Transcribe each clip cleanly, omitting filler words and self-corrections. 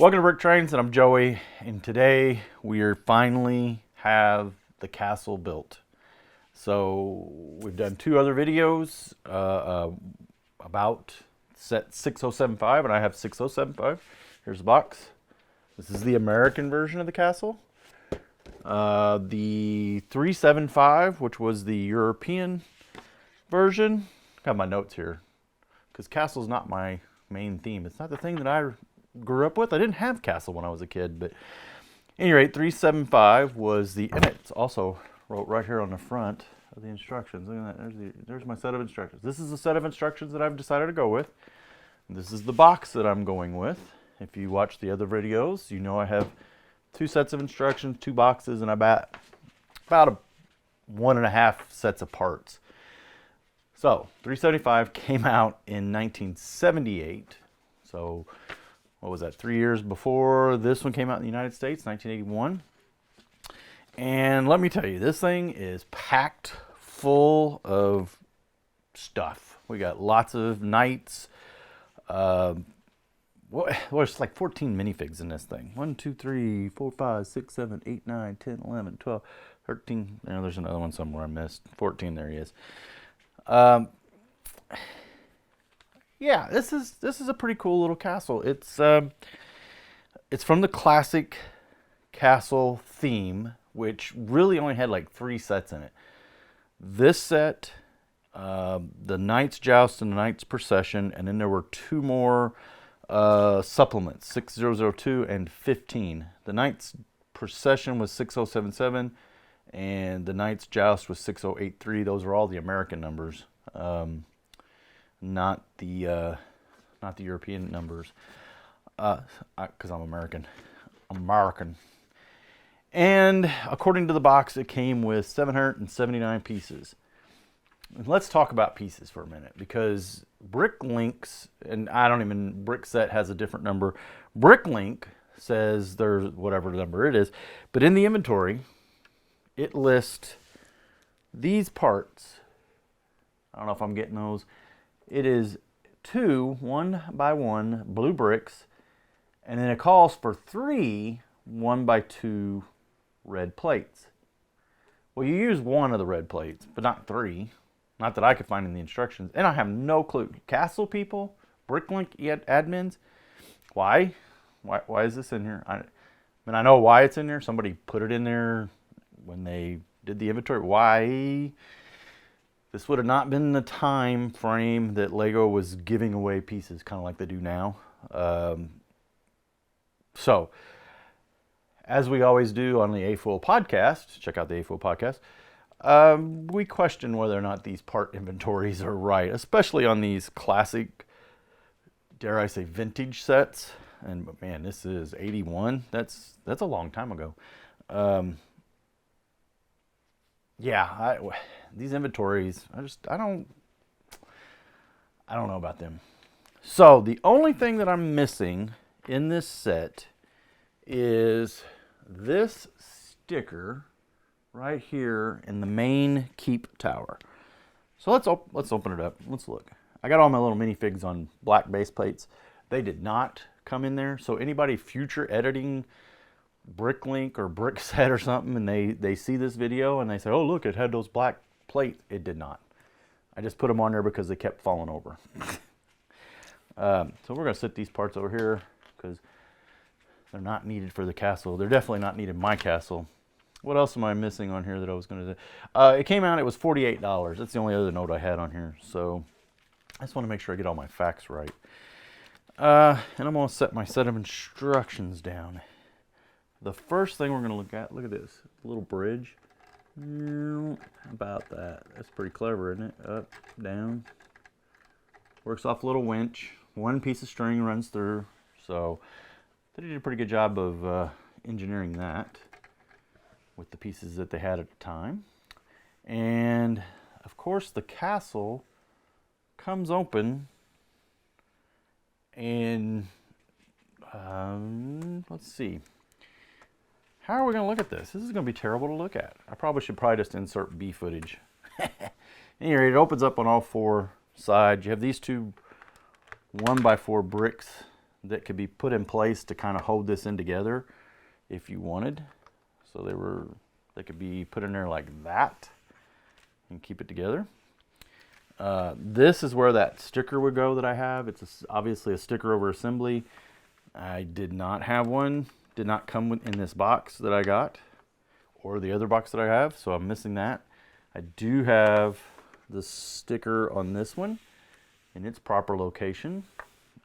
Welcome to BrickTrains, and I'm Joey, and today we are finally have the castle built. So we've done two other videos about set 6075, and I have 6075. Here's the box. This is the American version of the castle. The 375, which was the European version. Got my notes here, because castle's not my main theme. It's not the thing that I grew up with. I didn't have castle when I was a kid, but at any rate, 375 was the, and it's also wrote right here on the front of the instructions. Look at that. There's my set of instructions. This is the set of instructions that I've decided to go with. This is the box that I'm going with. If you watch the other videos, you know I have two sets of instructions, two boxes, and about 1.5 sets of parts. So 375 came out in 1978. So what was that, 3 years before this one came out in the United States, 1981. And let me tell you, this thing is packed full of stuff. We got lots of knights. There's like 14 minifigs in this thing. 1, 2, 3, 4, 5, 6, 7, 8, 9, 10, 11, 12, 13. You know, there's another one somewhere I missed. 14, there he is. Yeah, this is a pretty cool little castle. It's from the classic castle theme, which really only had like 3 sets in it. This set, the Knight's Joust and the Knight's Procession, and then there were 2 more supplements, 6002 and 15. The Knight's Procession was 6077, and the Knight's Joust was 6083. Those are all the American numbers. Not the European numbers, because I'm American. And according to the box, it came with 779 pieces. And let's talk about pieces for a minute, because BrickLinks, and BrickSet has a different number. BrickLink says there's whatever number it is, but in the inventory, it lists these parts. I don't know if I'm getting those. It is 2 1x1 blue bricks, and then it calls for 3 1x2 red plates. Well, you use 1 of the red plates, but not 3. Not that I could find in the instructions, and I have no clue. Castle people, BrickLink admins, why is this in here? I mean, I know why it's in there. Somebody put it in there when they did the inventory. Why? This would have not been the time frame that Lego was giving away pieces, kind of like they do now. So, as we always do on the AFOL podcast, check out the AFOL podcast, we question whether or not these part inventories are right, especially on these classic, dare I say, vintage sets. And man, this is 81. That's a long time ago. Yeah, these inventories, I don't know about them. So the only thing that I'm missing in this set is this sticker right here in the main keep tower. So let's open it up. Let's look. I got all my little minifigs on black base plates. They did not come in there. So anybody future editing BrickLink or BrickSet or something, and they see this video and they say, oh look, it had those black plates. It did not. I just put them on there because they kept falling over. So we're going to set these parts over here because they're not needed for the castle. They're definitely not needed in my castle. What else am I missing on here that I was going to do? It came out, it was $48. That's the only other note I had on here. So I just want to make sure I get all my facts right. And I'm going to set my set of instructions down. The first thing we're going to look at this little bridge. How about that? That's pretty clever, isn't it? Up, down. Works off a little winch. 1 piece of string runs through. So they did a pretty good job of engineering that with the pieces that they had at the time. And of course the castle comes open, and let's see. How are we going to look at this? This is going to be terrible to look at. I probably should just insert B footage. Anyway, it opens up on all 4 sides. You have these 2 1x4 bricks that could be put in place to kind of hold this in together if you wanted. So they could be put in there like that and keep it together. This is where that sticker would go that I have. It's obviously a sticker over assembly. I did not have one, did not come in this box that I got or the other box that I have, so I'm missing that. I do have the sticker on this one in its proper location,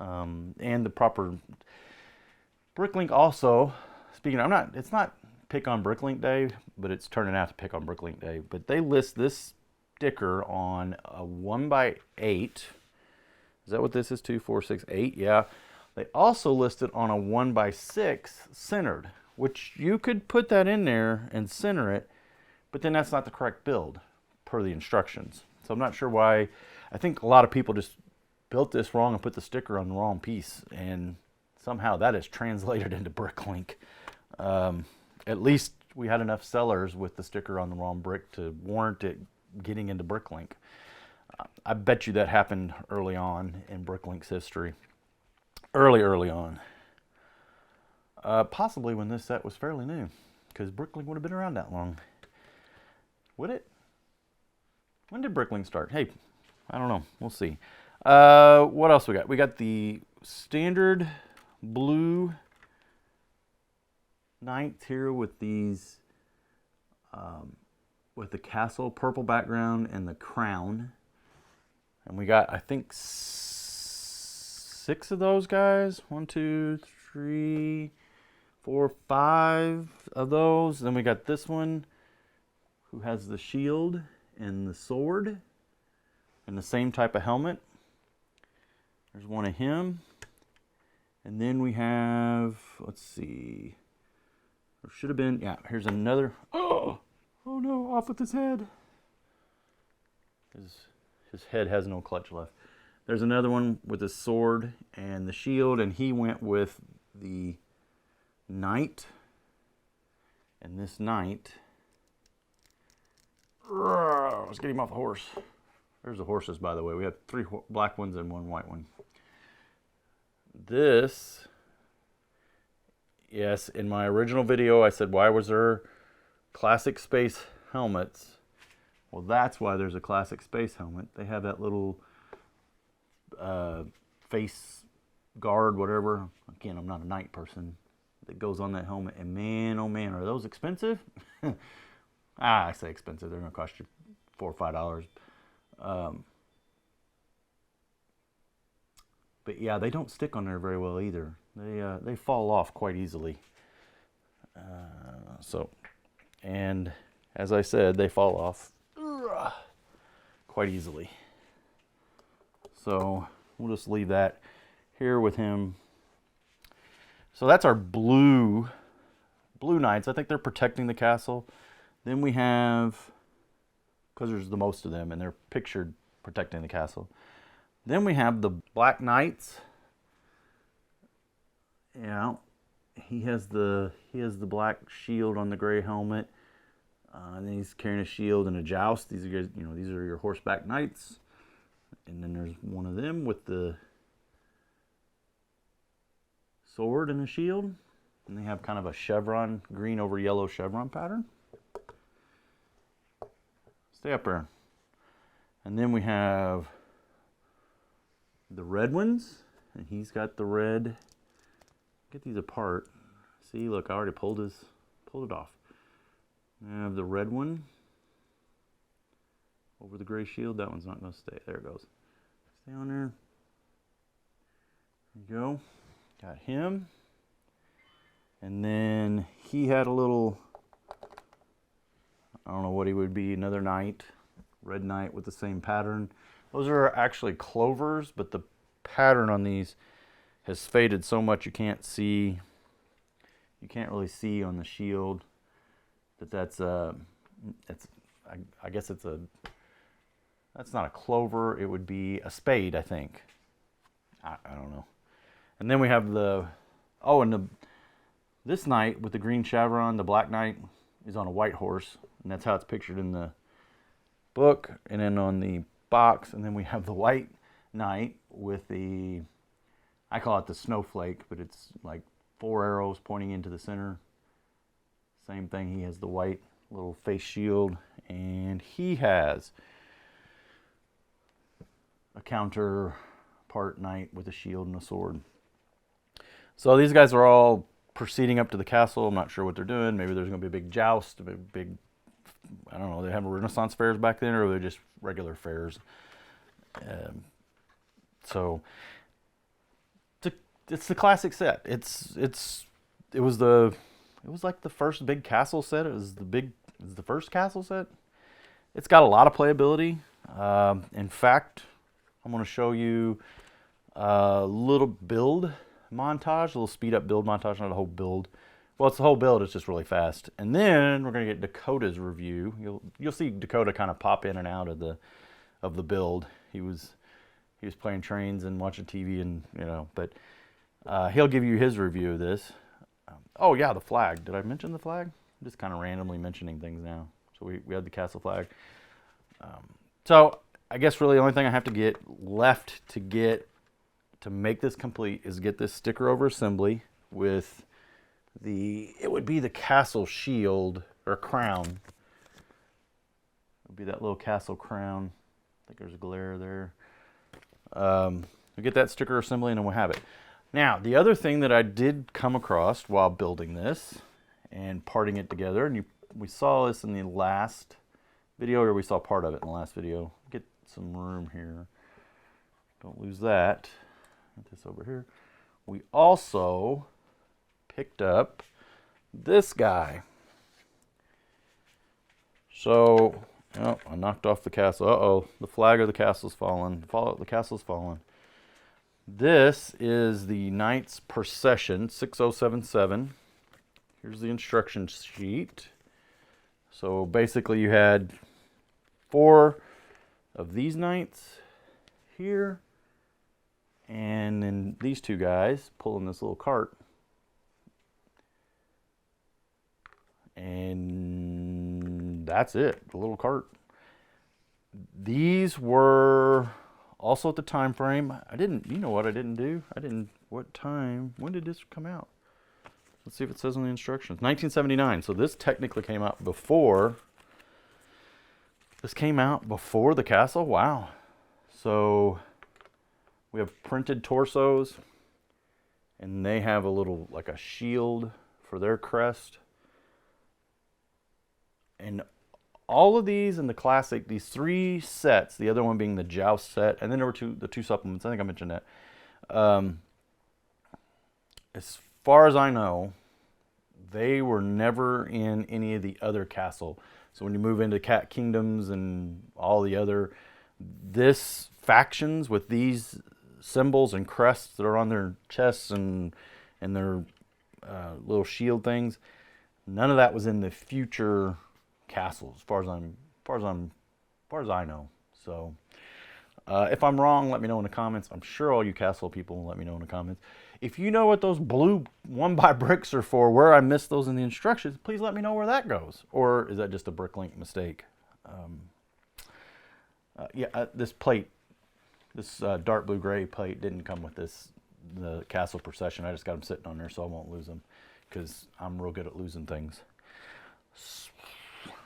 and the proper BrickLink also. Speaking of, it's not pick on BrickLink day, but it's turning out to pick on BrickLink day. But they list this sticker on a 1x8. Is that what this is? 2, 4, 6, 8? Yeah. They also list it on a 1x6 centered, which you could put that in there and center it, but then that's not the correct build per the instructions. So I'm not sure why. I think a lot of people just built this wrong and put the sticker on the wrong piece, and somehow that is translated into BrickLink. At least we had enough sellers with the sticker on the wrong brick to warrant it getting into BrickLink. I bet you that happened early on in BrickLink's history. Early on. Possibly when this set was fairly new, because BrickLink would have been around that long. Would it? When did BrickLink start? Hey, I don't know. We'll see. What else we got? We got the standard blue Knights here with these, with the castle, purple background, and the crown. And we got, I think, 6 of those guys. 1, 2, 3, 4, 5 of those. Then we got this one who has the shield and the sword and the same type of helmet. There's one of him. And then we have, let's see, there should have been, yeah, here's another. Oh no, off with his head. His head has no clutch left. There's another one with the sword and the shield, and he went with the knight. And this knight, let's get him off the horse. There's the horses, by the way. We have 3 black ones and 1 white one. This, yes, in my original video I said, why was there classic space helmets? Well, that's why there's a classic space helmet. They have that little face guard, whatever. Again, I'm not a knight person. That goes on that helmet, and man, oh man, are those expensive? I say expensive. They're gonna cost you $4 or $5. But yeah, they don't stick on there very well either. They fall off quite easily. And as I said, they fall off quite easily. So we'll just leave that here with him. So that's our blue knights. I think they're protecting the castle. Then we have, because there's the most of them, and they're pictured protecting the castle. Then we have the black knights. Yeah, he has the black shield on the gray helmet, and then he's carrying a shield and a joust. These are these are your horseback knights. And then there's one of them with the sword and a shield, and they have kind of a chevron, green over yellow chevron pattern. Stay up there. And then we have the red ones, and he's got the red. Get these apart. See, look, I already pulled it off. I have the red one over the gray shield. That one's not going to stay. There it goes. Stay on there. There you go. Got him. And then he had a little, I don't know what he would be, another knight. Red knight with the same pattern. Those are actually clovers, but the pattern on these has faded so much you can't see. You can't really see on the shield that's I guess it's a, that's not a clover. It would be a spade, I think. I don't know. And then we have the, this knight with the green chevron, the black knight, is on a white horse, and that's how it's pictured in the book. And then on the box, and then we have the white knight with the, I call it the snowflake, but it's like 4 arrows pointing into the center. Same thing, he has the white little face shield, and he has a counterpart knight with a shield and a sword. So these guys are all proceeding up to the castle. I'm not sure what they're doing. Maybe there's going to be a big joust, a big, I don't know, they have Renaissance fairs back then, or they're just regular fairs. So it's the classic set. It was like the first big castle set. It was the first castle set. It's got a lot of playability. In fact, I'm going to show you a little build montage, a little speed up build montage, not a whole build. Well, it's the whole build, it's just really fast. And then we're going to get Dakota's review. You'll see Dakota kind of pop in and out of the build. He was playing trains and watching TV, and but he'll give you his review of this. Oh yeah, the flag. Did I mention the flag? I'm just kind of randomly mentioning things now. So we had the castle flag. So I guess really the only thing I have to get left to make this complete is get this sticker over assembly with it would be the castle shield or crown. It would be that little castle crown. I think there's a glare there. We get that sticker assembly and then we'll have it. Now, the other thing that I did come across while building this and parting it together, and we saw this in the last video, or we saw part of it in the last video. Get some room here. Don't lose that. Get this over here. We also picked up this guy. So, oh, I knocked off the castle. Uh-oh, the flag of the castle's fallen. The castle's fallen. This is the Knights Procession 6077. Here's the instruction sheet. So basically you had 4 of these knights here, and then these 2 guys pulling this little cart. And that's it, the little cart. These were also at the time frame. You know what I didn't do? When did this come out? Let's see if it says on the instructions. 1979, so this technically came out before. This came out before the castle, wow. So we have printed torsos, and they have a little, like a shield for their crest. And all of these in the classic, these 3 sets, the other one being the joust set, and then there were the two supplements. I think I mentioned that. As far as I know, they were never in any of the other castle. So when you move into Cat Kingdoms and all the other, this factions with these symbols and crests that are on their chests and their little shield things, none of that was in the future castles, as far as I know. So if I'm wrong, let me know in the comments. I'm sure all you castle people will let me know in the comments. If you know what those blue 1x bricks are for, where I missed those in the instructions, please let me know where that goes. Or is that just a BrickLink mistake? This plate, this dark blue gray plate didn't come with the castle procession. I just got them sitting on there so I won't lose them, because I'm real good at losing things.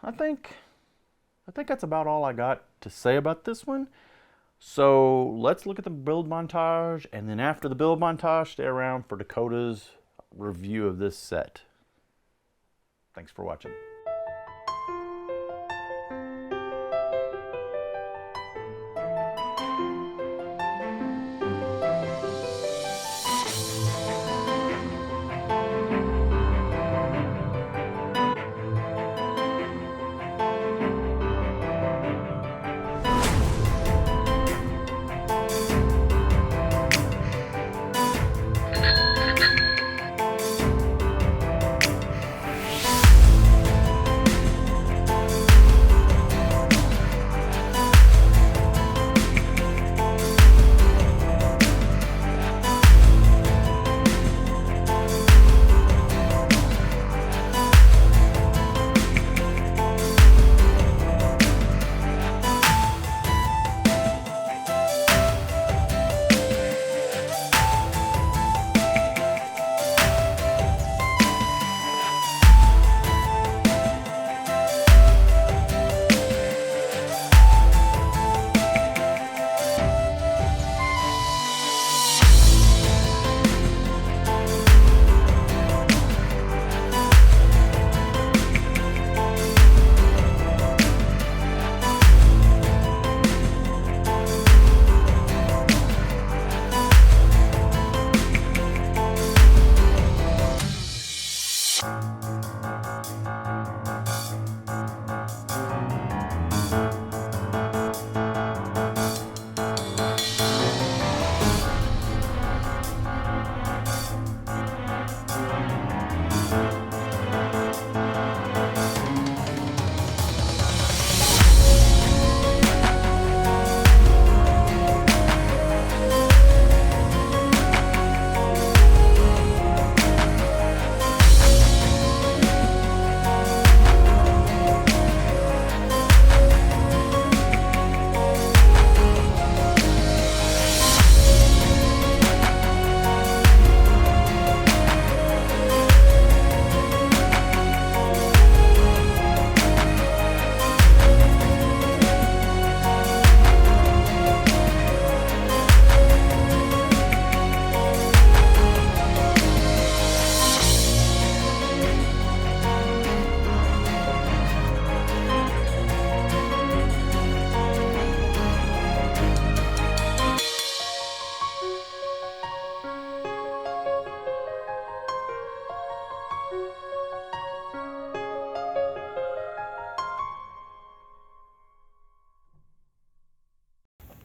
I think that's about all I got to say about this one. So let's look at the build montage, and then after the build montage, stay around for Dakota's review of this set. Thanks for watching.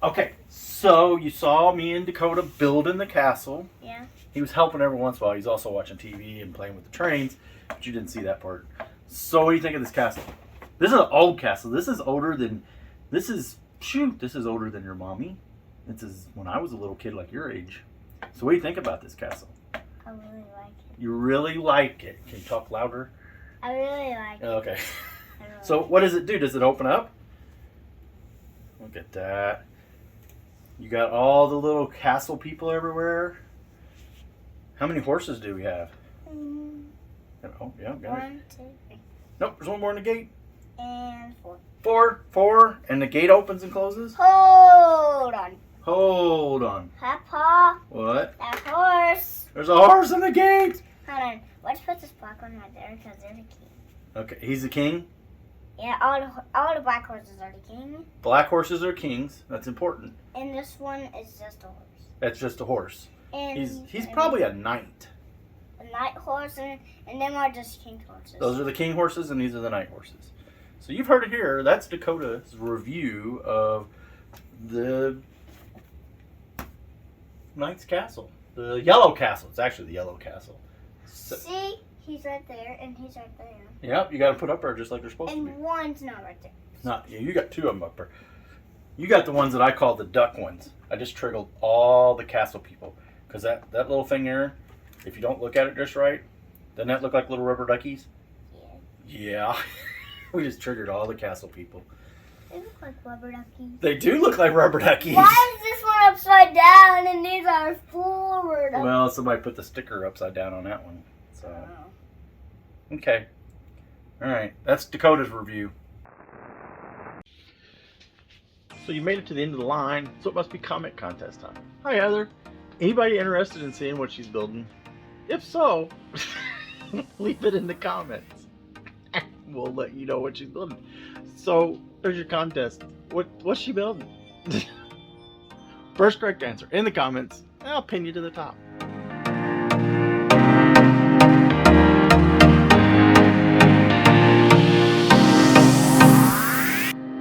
Okay, so you saw me and Dakota building the castle. Yeah. He was helping every once in a while. He's also watching TV and playing with the trains, but you didn't see that part. So what do you think of this castle? This is an old castle. This is older than, this is older than your mommy. This is when I was a little kid like your age. So what do you think about this castle? I really like it. You really like it. Can you talk louder? I really like it. Okay. So what does it do? Does it open up? Look at that. You got all the little castle people everywhere. How many horses do we have? Oh, yeah. Got it. 1, 2, 3. Nope, there's one more in the gate. And 4. Four. And the gate opens and closes? Hold on. Hold on. Papa. What? That horse. There's a horse in the gate! Hold on. Let's put this black one right there because they're the king. Okay, he's the king? Yeah, all the black horses are the king. Black horses are kings. That's important. And this one is just a horse. That's just a horse. And He's probably a knight. a night horse and them are just king horses. Those are the king horses and these are the knight horses. So you've heard it here. That's Dakota's review of the Knight's Castle. The Yellow Castle. It's actually the Yellow Castle. So, See? He's right there and he's right there. yep, you got to put up there just like they're supposed to be. And one's not right there. Not, yeah, you got 2 of them up there. You got the ones that I call the duck ones. I just triggered all the castle people. Because that little thing there, if you don't look at it just right, doesn't that look like little rubber duckies? Yeah. Yeah. We just triggered all the castle people. They look like rubber duckies. They do look like rubber duckies. Why is this one upside down and these are forward? Well, somebody put the sticker upside down on that one. So, okay. All right. That's Dakota's review. So you made it to the end of the line, so it must be comment contest time. Hi, Heather. Anybody interested in seeing what she's building? If so, leave it in the comments. We'll let you know what she's building. So there's your contest. What's she building? First correct answer in the comments. I'll pin you to the top.